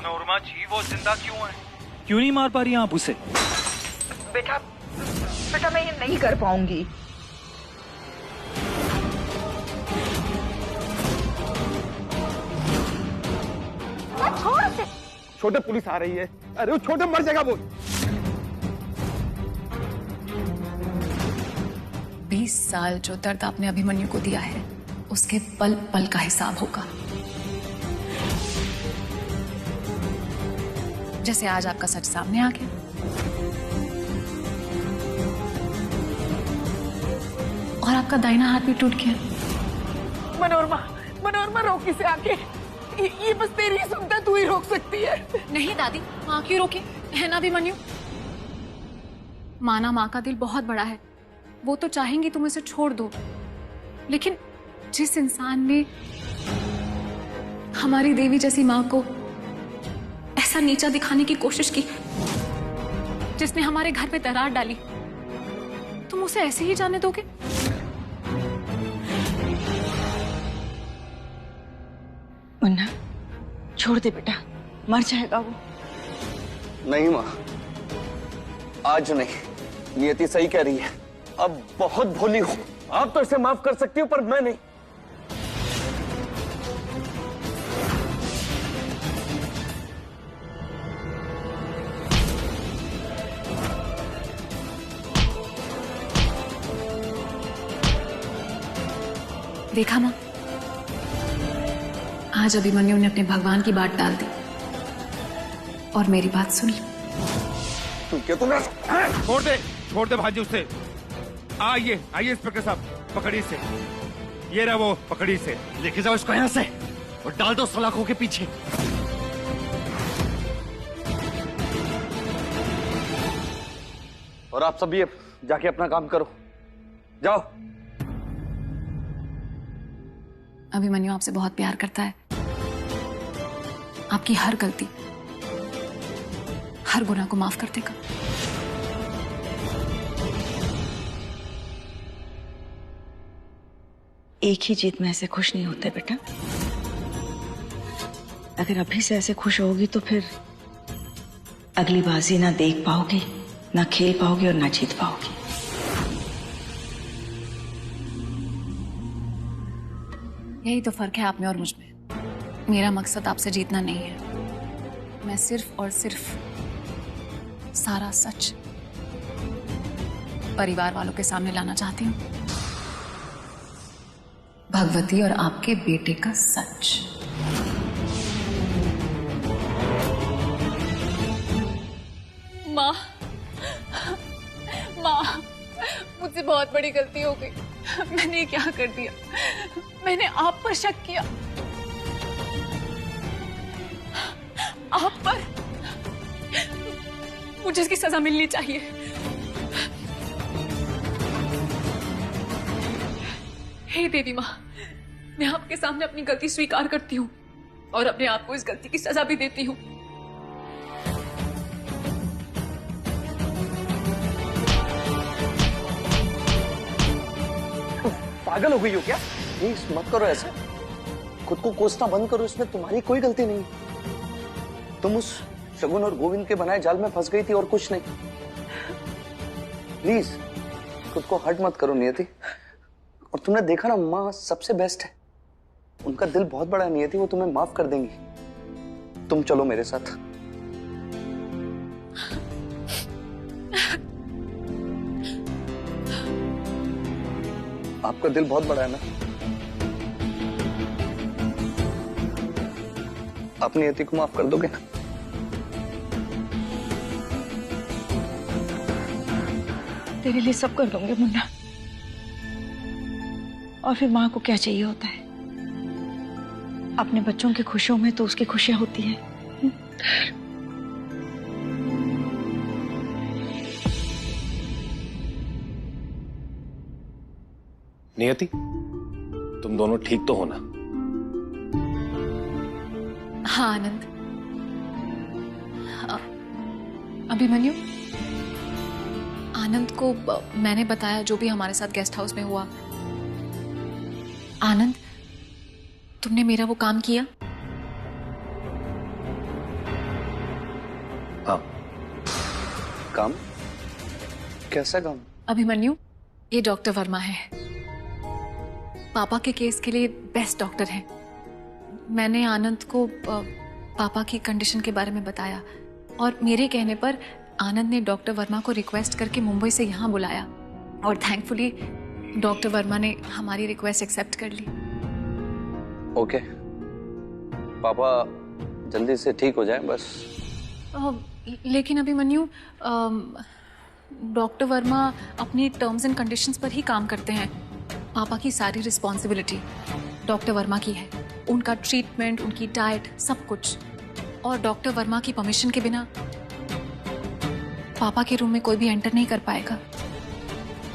मनोरमा जी वो जिंदा क्यों है? क्यों नहीं मार पा रही आप उसे? बेटा बेटा मैं ये नहीं कर पाऊंगी। छोड़ उसे। छोटे पुलिस आ रही है। अरे वो छोटे मर जाएगा वो। 20 साल जो दर्द आपने अभिमन्यु को दिया है उसके पल पल का हिसाब होगा। जैसे आज आपका सच सामने आ गया। और आपका दाहिना हाथ भी टूट गया। मनोरमा रोक इसे आके। ये बस तेरी ही सुनता, तू ही रोक सकती है। नहीं दादी, माँ क्यों रोके? है ना अभिमन्यु? माना माँ का दिल बहुत बड़ा है, वो तो चाहेंगी तुम इसे छोड़ दो, लेकिन जिस इंसान ने हमारी देवी जैसी माँ को ऐसा नीचा दिखाने की कोशिश की, जिसने हमारे घर पे दरार डाली, तुम उसे ऐसे ही जाने दोगे? मुन्ना छोड़ दे बेटा, मर जाएगा वो। नहीं माँ, आज नहीं। नियति सही कह रही है, अब बहुत भोली हो। आप तो इसे माफ कर सकती हो पर मैं नहीं। देखा माँ, आज अभिमन्यु ने अपने भगवान की बात डाल दी और मेरी बात सुन ली। क्या तुमने? छोड़ दे भाजी उसे। आइए इंस्पेक्टर साहब, पकड़ी से। ये रहा वो, पकड़ी से। लेके जाओ इसको यहाँ से और डाल दो सलाखों के पीछे। और आप सब ये जाके अपना काम करो, जाओ। अभिमन्यु आपसे बहुत प्यार करता है। आपकी हर गलती, हर गुनाह को माफ कर देगा। एक ही जीत में ऐसे खुश नहीं होते बेटा। अगर अभी से ऐसे खुश होगी तो फिर अगली बाजी ना देख पाओगी, ना खेल पाओगी और ना जीत पाओगी। यही तो फर्क है आप में और मुझ में। मेरा मकसद आपसे जीतना नहीं है, मैं सिर्फ और सिर्फ सारा सच परिवार वालों के सामने लाना चाहती हूँ। भगवती और आपके बेटे का सच। माँ, मुझसे बहुत बड़ी गलती हो गई। मैंने क्या कर दिया? मैंने आप पर शक किया, आप पर। मुझे इसकी सजा मिलनी चाहिए। हे देवी माँ, मैं आपके सामने अपनी गलती स्वीकार करती हूँ और अपने आप को इस गलती की सजा भी देती हूँ। पागल हो गई हो क्या? प्लीज मत करो ऐसा। खुद को कोसना बंद करो, इसमें तुम्हारी कोई गलती नहीं। तुम उस शगुन और गोविंद के बनाए जाल में फंस गई थी और कुछ नहीं। प्लीज खुद को हर्ट मत करो नियति। और तुमने देखा ना, माँ सबसे बेस्ट है। उनका दिल बहुत बड़ा है नियति, वो तुम्हें माफ कर देंगी। तुम चलो मेरे साथ। आपका दिल बहुत बड़ा है ना। आप नियति को माफ कर दोगे ना? तेरे लिए सब कर दूंगे मुन्ना। और फिर माँ को क्या चाहिए होता है? अपने बच्चों की खुशियों में तो उसकी खुशियां होती हैं। नियति, तुम दोनों ठीक तो हो ना? हाँ आनंद। अभिमन्यु, आनंद को मैंने बताया जो भी हमारे साथ गेस्ट हाउस में हुआ। आनंद, तुमने मेरा वो काम किया? हाँ। काम? कैसा काम? अभिमन्यु, ये डॉक्टर वर्मा है। पापा के केस के लिए बेस्ट डॉक्टर है। मैंने आनंद को पापा की कंडीशन के बारे में बताया और मेरे कहने पर आनंद ने डॉक्टर वर्मा को रिक्वेस्ट करके मुंबई से यहाँ बुलाया और थैंकफुली डॉक्टर वर्मा ने हमारी रिक्वेस्ट एक्सेप्ट कर ली। ओके, पापा जल्दी से ठीक हो जाए बस। लेकिन अभिमन्यु, डॉक्टर वर्मा अपनी टर्म्स एंड कंडीशंस पर ही काम करते हैं। पापा की सारी रिस्पॉन्सिबिलिटी डॉक्टर वर्मा की है, उनका ट्रीटमेंट, उनकी डाइट, सब कुछ। और डॉक्टर वर्मा की परमिशन के बिना पापा के रूम में कोई भी एंटर नहीं कर पाएगा।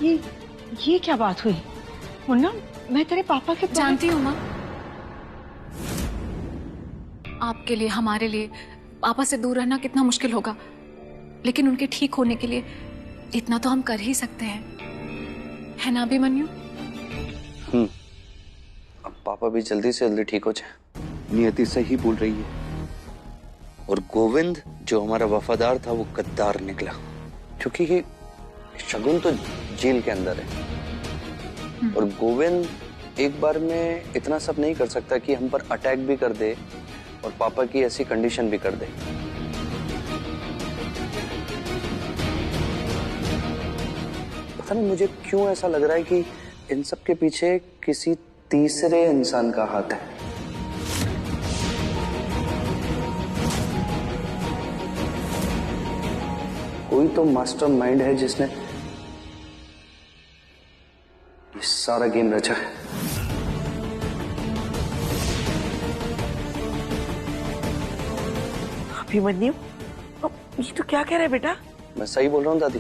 ये क्या बात हुई मुन्ना? मैं तेरे पापा के जानती हूँ माँ, आपके लिए, हमारे लिए पापा से दूर रहना कितना मुश्किल होगा, लेकिन उनके ठीक होने के लिए इतना तो हम कर ही सकते हैं, है ना अभिमन्यु? अब पापा भी जल्दी से जल्दी ठीक हो जाए। नियति सही बोल रही है और गोविंद जो हमारा वफादार था वो गद्दार निकला, क्योंकि ये शगुन तो जेल के अंदर है और गोविंद एक बार में इतना सब नहीं कर सकता कि हम पर अटैक भी कर दे और पापा की ऐसी कंडीशन भी कर दे। पता नहीं मुझे क्यों ऐसा लग रहा है कि इन सब के पीछे किसी तीसरे इंसान का हाथ है। कोई तो मास्टरमाइंड है जिसने ये सारा गेम रचा है। अभिमन्यु, ये तो क्या कह रहा है बेटा? मैं सही बोल रहा हूँ दादी?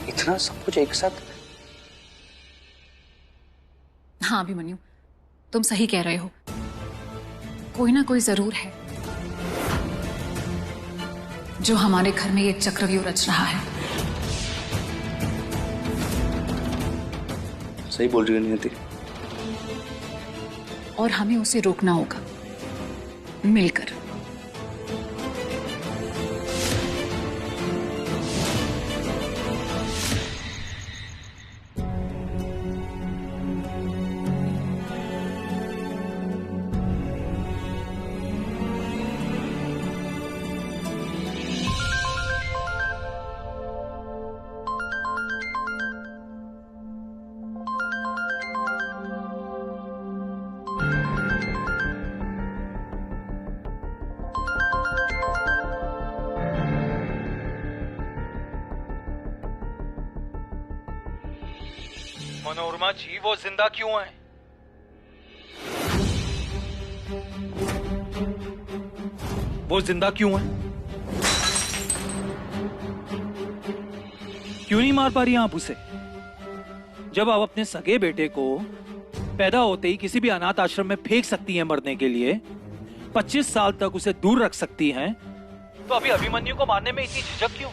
इतना सब कुछ एक साथ? हाँ अभिमन्यु, तुम सही कह रहे हो। कोई ना कोई जरूर है जो हमारे घर में ये चक्रव्यूह रच रहा है। सही बोल रही हो नियति। और हमें उसे रोकना होगा, मिलकर। मनोरमा जी, वो जिंदा क्यों है? वो जिंदा क्यों है? क्यों नहीं मार पा रही आप उसे? जब आप अपने सगे बेटे को पैदा होते ही किसी भी अनाथ आश्रम में फेंक सकती हैं मरने के लिए, 25 साल तक उसे दूर रख सकती हैं, तो अभी अभिमन्यु को मारने में इतनी झिझक क्यों?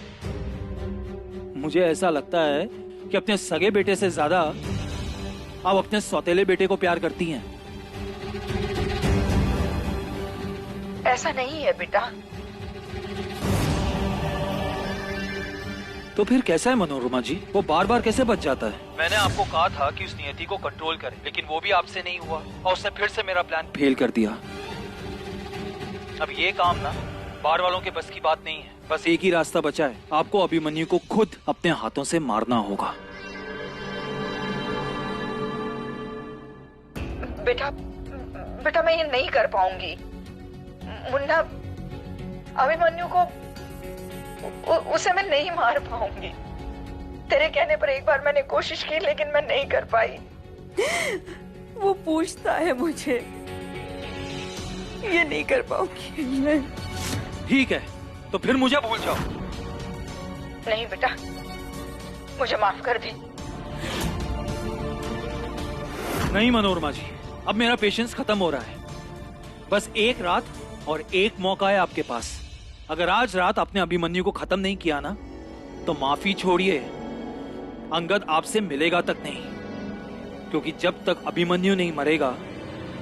मुझे ऐसा लगता है कि अपने सगे बेटे से ज्यादा आप अपने सौतेले बेटे को प्यार करती हैं। ऐसा नहीं है बेटा। तो फिर कैसा है मनोरमा जी? वो बार बार कैसे बच जाता है? मैंने आपको कहा था कि उस नियति को कंट्रोल करें, लेकिन वो भी आपसे नहीं हुआ और उसने फिर से मेरा प्लान फेल कर दिया। अब ये काम ना बाहर वालों के बस की बात नहीं है। बस एक ही रास्ता बचा है, आपको अभिमन्यु को खुद अपने हाथों से मारना होगा। बेटा मैं ये नहीं कर पाऊंगी। मुन्ना, अभिमन्यु को उसे मैं नहीं मार पाऊंगी। तेरे कहने पर एक बार मैंने कोशिश की, लेकिन मैं नहीं कर पाई। वो पूछता है मुझे, ये नहीं कर पाऊंगी मैं। ठीक है, तो फिर मुझे भूल जाओ। नहीं बेटा, मुझे माफ कर दे। नहीं मनोरमा जी, अब मेरा पेशेंस खत्म हो रहा है। बस एक रात और एक मौका है आपके पास। अगर आज रात आपने अभिमन्यु को खत्म नहीं किया ना, तो माफी छोड़िए, अंगद आपसे मिलेगा तक नहीं। क्योंकि जब तक अभिमन्यु नहीं मरेगा,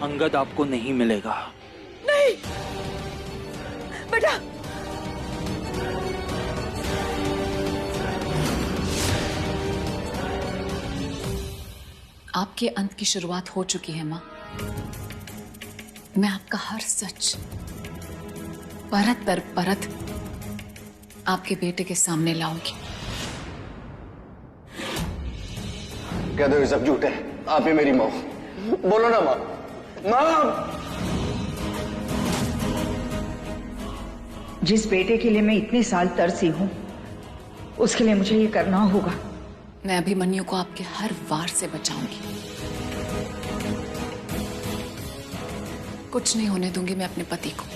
अंगद आपको नहीं मिलेगा। नहीं बेटा, आपके अंत की शुरुआत हो चुकी है माँ। मैं आपका हर सच परत दर परत आपके बेटे के सामने लाऊंगी। कह दो ये सब झूठ है, आप ही मेरी माँ हो। बोलो ना माँ। माँ, जिस बेटे के लिए मैं इतने साल तरसी हूं, उसके लिए मुझे ये करना होगा। मैं अभिमन्यु को आपके हर वार से बचाऊंगी। कुछ नहीं होने दूंगी मैं अपने पति को।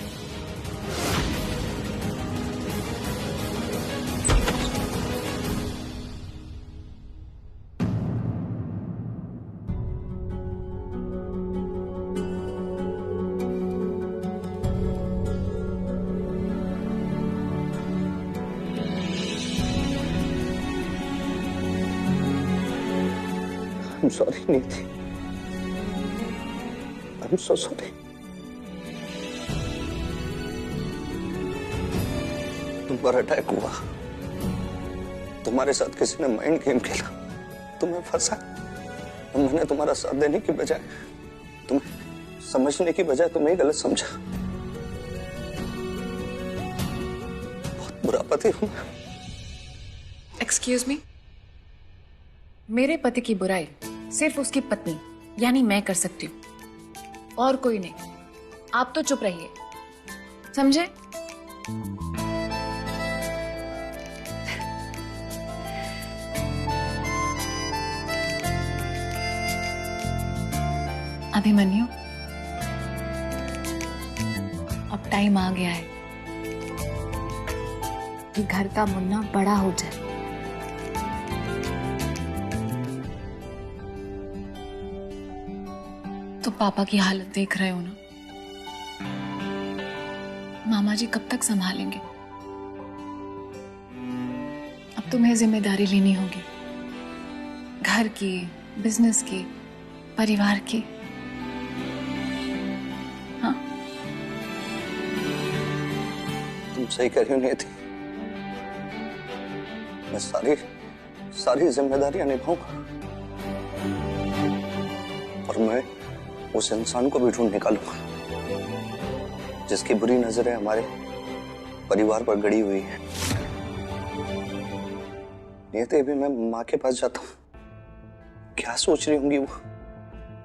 I'm sorry नीति, I'm so sorry। तुम पर अटैक हुआ, तुम्हारे साथ किसी ने माइंड गेम खेला, तुम्हें फंसा। मैंने तुम्हारा साथ देने की बजाय, तुम्हें समझने की बजाय तुम्हें गलत समझा। बहुत बुरा पति हूं मैं। एक्सक्यूज मी, मेरे पति की बुराई सिर्फ उसकी पत्नी यानी मैं कर सकती हूँ, और कोई नहीं। आप तो चुप रहिए, समझे? अभिमन्यु, अब टाइम आ गया है कि घर का मुन्ना बड़ा हो जाए। तो पापा की हालत देख रहे हो ना, मामा जी कब तक संभालेंगे? अब तुम्हें जिम्मेदारी लेनी होगी, घर की, बिजनेस की, परिवार की। हाँ, तुम सही कह रही हो नियति, मैं सारी जिम्मेदारियां निभाऊंगा, और मैं उस इंसान को भी ढूंढ निकालूंगा जिसकी बुरी नजरें हमारे परिवार पर गड़ी हुई है। नियति, अभी मैं माँ के पास जाता हूँ, क्या सोच रही होंगी वो,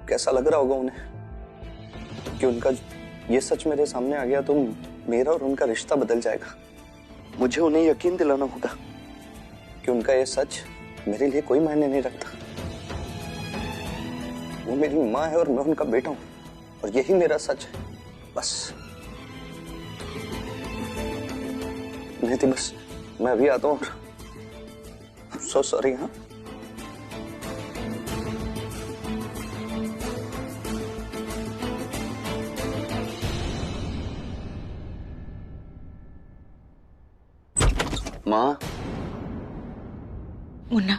कैसा लग रहा होगा उन्हें कि उनका ये सच मेरे सामने आ गया तो मेरा और उनका रिश्ता बदल जाएगा। मुझे उन्हें यकीन दिलाना होगा कि उनका ये सच मेरे लिए कोई मायने नहीं रखता। वो मेरी माँ है और मैं उनका बेटा हूं, और यही मेरा सच है, बस। नहीं थी, बस मैं अभी आता हूँ। So sorry. हाँ, माँ। मुन्ना,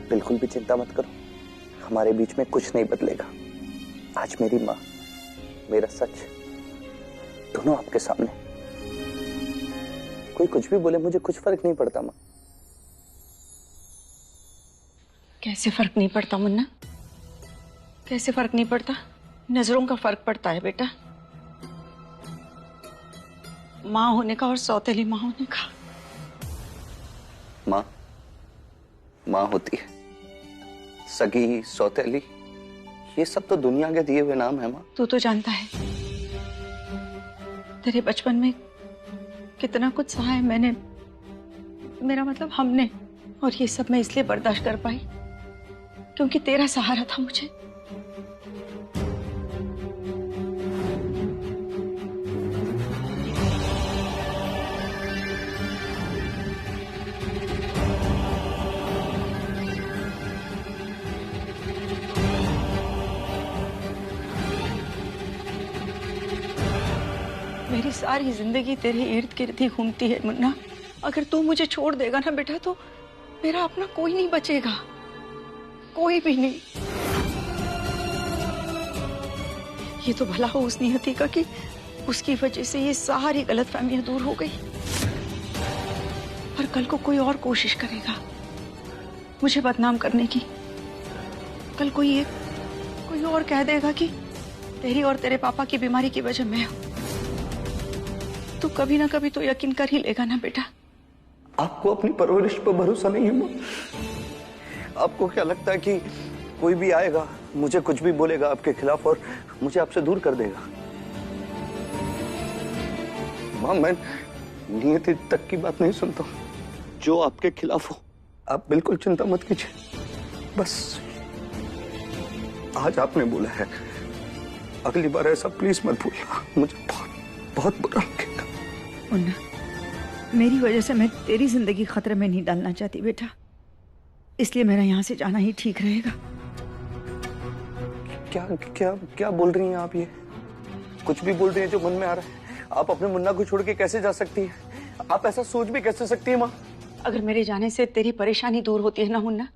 बिल्कुल भी चिंता मत करो, हमारे बीच में कुछ नहीं बदलेगा। आज मेरी माँ, मेरा सच दोनों आपके सामने। कोई कुछ भी बोले, मुझे कुछ फर्क नहीं पड़ता माँ। कैसे फर्क नहीं पड़ता मुन्ना? कैसे फर्क नहीं पड़ता? नजरों का फर्क पड़ता है बेटा, माँ होने का और सौतेली माँ होने का। माँ होती है, सगी, सौतेली, ये सब तो दुनिया के दिए हुए नाम है माँ। तू तो जानता है तेरे बचपन में कितना कुछ सहा है मैंने, मेरा मतलब हमने, और ये सब मैं इसलिए बर्दाश्त कर पाई क्योंकि तेरा सहारा था मुझे। मेरी सारी जिंदगी तेरे इर्द गिर्द ही घूमती है मुन्ना। अगर तू मुझे छोड़ देगा ना बेटा तो मेरा अपना कोई नहीं बचेगा, कोई भी नहीं। ये तो भला हो उस नियति का कि उसकी वजह से ये सारी गलतफहमियां दूर हो गई। पर कल को कोई और कोशिश करेगा मुझे बदनाम करने की। कल कोई और कह देगा कि तेरी और तेरे पापा की बीमारी की वजह मैं हूं। तू कभी ना कभी तो यकीन कर ही लेगा ना बेटा। आपको अपनी परवरिश पर भरोसा नहीं है माँ? आपको क्या लगता है कि कोई भी आएगा मुझे कुछ भी बोलेगा आपके खिलाफ और मुझे आपसे दूर कर देगा? माँ, मैं नियति तक की बात नहीं सुनता हूँ। जो आपके खिलाफ हो आप बिल्कुल चिंता मत कीजिए। बस आज आपने बोला है, अगली बार ऐसा प्लीज मत भूलना, मुझे बहुत बहुत बुरा लगेगा। मुन्ना, मेरी वजह से मैं तेरी जिंदगी खतरे में नहीं डालना चाहती बेटा, इसलिए मेरा यहाँ से जाना ही ठीक रहेगा। क्या क्या क्या बोल रही हैं आप? ये कुछ भी बोल रही हैं जो मन में आ रहा है। आप अपने मुन्ना को छोड़ के कैसे जा सकती हैं? आप ऐसा सोच भी कैसे सकती है माँ? अगर मेरे जाने से तेरी परेशानी दूर होती है ना मुन्ना,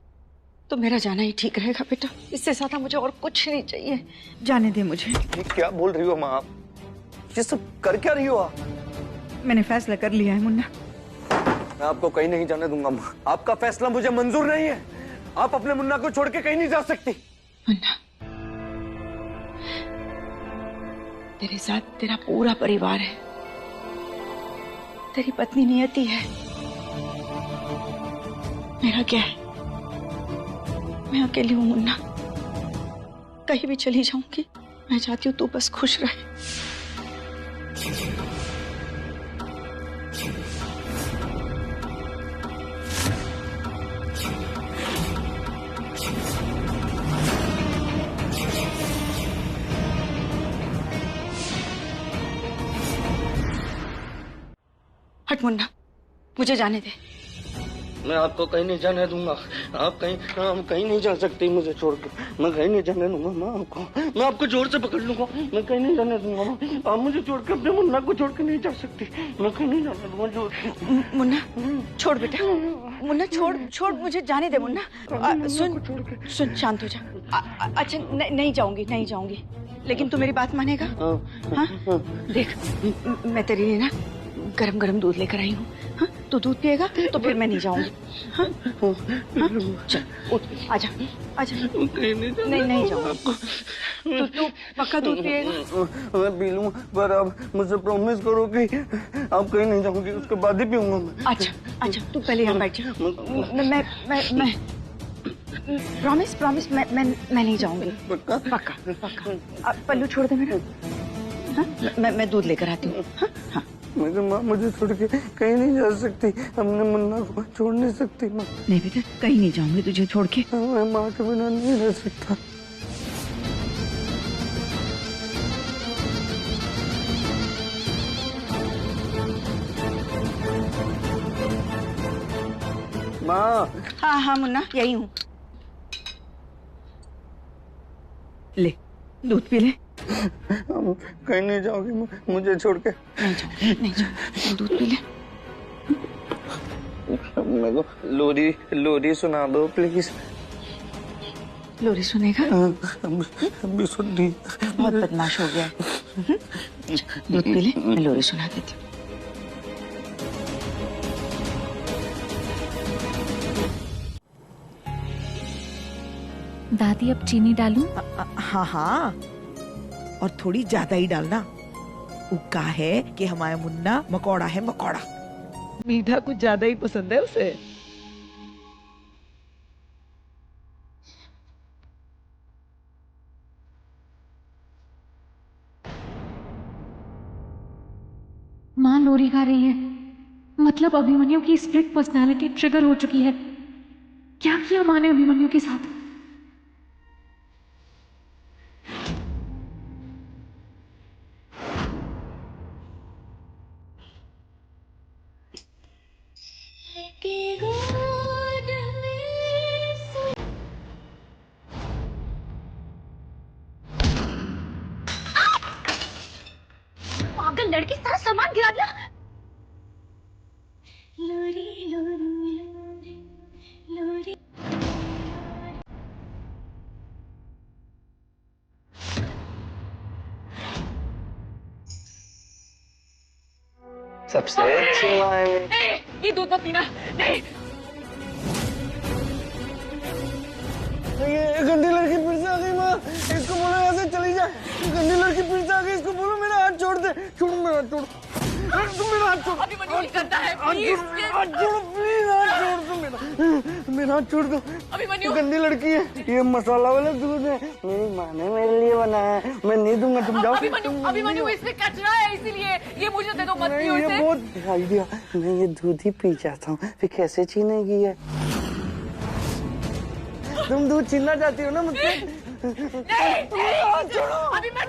तो मेरा जाना ही ठीक रहेगा बेटा। इससे ज्यादा मुझे और कुछ नहीं चाहिए। जाने दे मुझे। ये क्या बोल रही हो माँ आप? ये सब कर क्या रही हो आप? मैंने फैसला कर लिया है मुन्ना। मैं आपको कहीं नहीं जाने दूंगा माँ। आपका फैसला मुझे मंजूर नहीं है। आप अपने मुन्ना को छोड़ के कहीं नहीं जा सकती। मुन्ना, तेरे साथ तेरा पूरा परिवार है, तेरी पत्नी नियति है। मेरा क्या है? मैं अकेली हूं मुन्ना, कहीं भी चली जाऊंगी। मैं चाहती हूँ तू बस खुश रहे। हट मुन्ना, मुझे जाने दे। मैं आपको कहीं नहीं जाने दूंगा। आप कहीं नहीं जा सकती मुझे छोड़ के। मैं कहीं नहीं जाने दूंगा मैं आपको जोर से पकड़ लूंगा। मैं कहीं नहीं जाने दूंगा माँ। आप मुझे छोड़ के अपने मुन्ना को छोड़ के नहीं जा सकती। मैं कहीं नहीं जाने दूंगा। जोर मुन्ना छोड़ बेटा, मुन्ना छोड़ मुझे जाने दे मुन्ना। सुन शांत हो जा। अच्छा नहीं जाऊंगी, लेकिन तू मेरी बात मानेगा? हाँ देख, मैं तेरे लिए ना गरम दूध लेकर आई हूँ। हाँ, तू दूध पिएगा तो फिर मैं नहीं जाऊंगी। हाँ? चल उठ, आजा। नहीं जाऊंगी। तू पक्का दूध पिएगा? मैं पी लूंगा, पर आप मुझे प्रॉमिस करो कि आप कहीं नहीं जाओगी, उसके बाद ही पीऊंगा मैं। अच्छा तू पहले यहाँ बैठ जा। मैं प्रॉमिस मैं नहीं जाऊंगी। पक्का। पल्लू छोड़ दे मेरा। हाँ? मैं दूध लेकर आती हूँ। हाँ। मेरी माँ मुझे छोड़ के कहीं नहीं जा सकती। हमने मुन्ना को छोड़ नहीं सकती माँ। नहीं बेटा, कहीं नहीं जाऊंगी तुझे छोड़ के। मैं माँ के बिना नहीं रह सकता। माँ। हाँ मुन्ना, यही हूँ। ले दूध पी ले। कहीं नहीं जाओगी मुझे छोड़ के? नहीं जाऊंगी। दूध पी ले। मेरे को लोरी सुना दो प्लीज। लोरी सुनेगा? अभी सुन रही। बहुत बदमाश हो गया। दूध पी ले, मैं लोरी सुना देती हूँ। दादी अब चीनी डालूं? हाँ, और थोड़ी ज्यादा ही डालना। वो का है कि हमारा मुन्ना मकौड़ा है, मकौड़ा। मीठा कुछ ज्यादा ही पसंद है उसे। माँ लोरी गा रही है, मतलब अभिमन्यु की स्प्लिट पर्सनालिटी ट्रिगर हो चुकी है। क्या किया माँ ने अभिमन्यु के साथ? पागल तो लड़की सारा सामान गिरा दिया। लोरी लोरी लोरी। सबसे अच्छी माँ ये दूध मत पीना। नहीं ये गंदी लड़की फिर से आ गई माँ, इसको बोलो ऐसे चली जा। गंदी लड़की फिर से आ गई, इसको बोलो मेरा हाथ छोड़ दे। छोड़ मेरा हाथ, छोड़ तुम मेरा हाथ छोड़। अभी मनु करता है, हाथ छोड़ प्लीज, हाथ छोड़ दो मेरा हाथ छोड़ दो। अभी मनु गंदी लड़की है, ये मसाला वाला दूध है, मेरी माँ ने मेरे लिए बनाया है, मैं नहीं दूंगा। तुम जाओ। अभी मनु इसमें कचरा है, इसीलिए ये मुझे दे दो, मत पियो ये इसे। बहुत आइडिया, मैं ये दूध ही पी जाता हूँ, फिर कैसे छीनेगी है? तुम दूध छीनना चाहती हो ना मुझसे? नहीं, अभी मैं